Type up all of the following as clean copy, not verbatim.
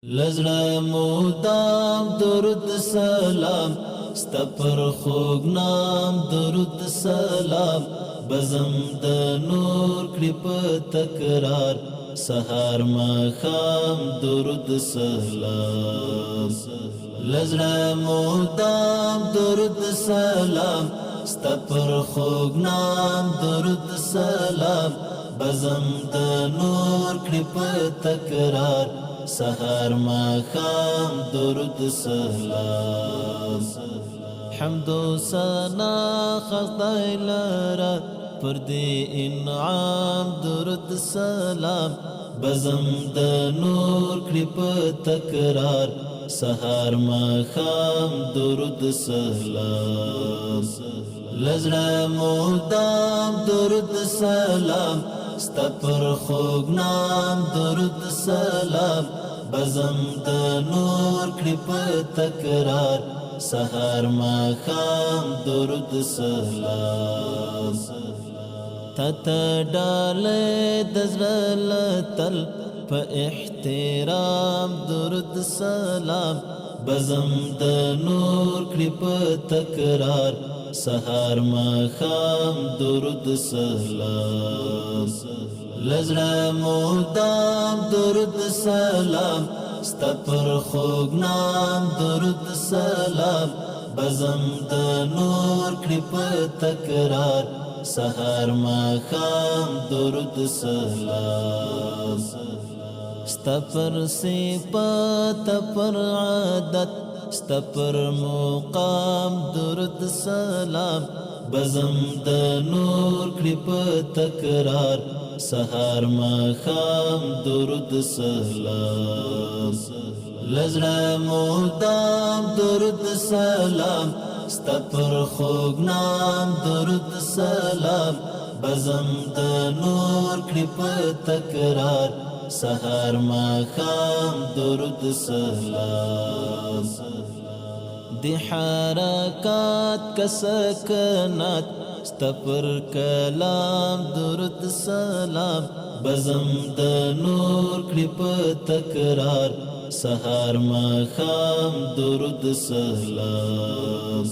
لزړه مودام درود سلام ستپر خوږ نام درود سلام بزم د نور کړي په تکرار سحر ماښام درود سلام لزړه مودام درود سلام ستپر خوږ نام درود سلام بزم د نور کړي په تکرار سحر ماښام درود سلام حمد و ثنا خدای لرا پر دې انعام درود سلام بزم د نور کړي په تکرار سحر ماښام درود سلام لزړه مودام درود سلام ستپر خوږ نام درود سلام بزم د نور کړي په تکرار سحر ماښام درود سلام تته ډالۍ د زړه تل په احترام درود سلام بزم د نور کړي په تکرار سحر ماښام درود سلام لزړه مودام درود سلام ستپر خوږ نام درود سلام بزم د نور کړي په تکرار سحر ماښام درود سلام ستپر صفات پر عادت ستپر مقام درود سلام بزم د نور کړي په تکرار سحر ماښام درود سلام لزړه مودام درود سلام ستپر خوږ نام درود سلام بزم د نور کړي په تکرار سحر ماښام درود سلام دی حرکات کسکنات ستپر کلام درود سلام بزم د نور کړي په تکرار سحر ماښام درود سلام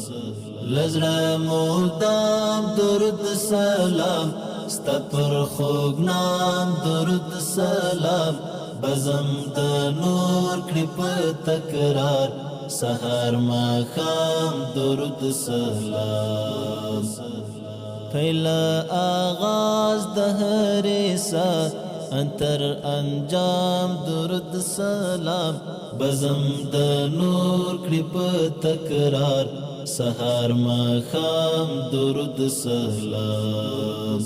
لزړه مودام درود سلام ستپر خوږ نام درود سلام بزم د نور کړي په تکرار سحر ماښام درود سلام پهلا آغاز د هرې سا انتر انجام درود سلام بزم د نور کړي په تکرار سحر ماښام درود سلام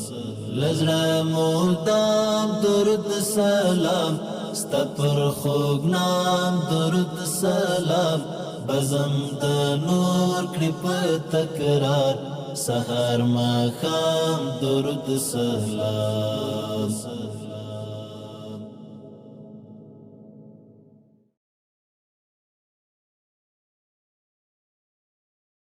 لزړه مودام درود سلام ستپر خوږ نام درود سلام بزم د نور کړي په تکرار سحر ماښام درود سلام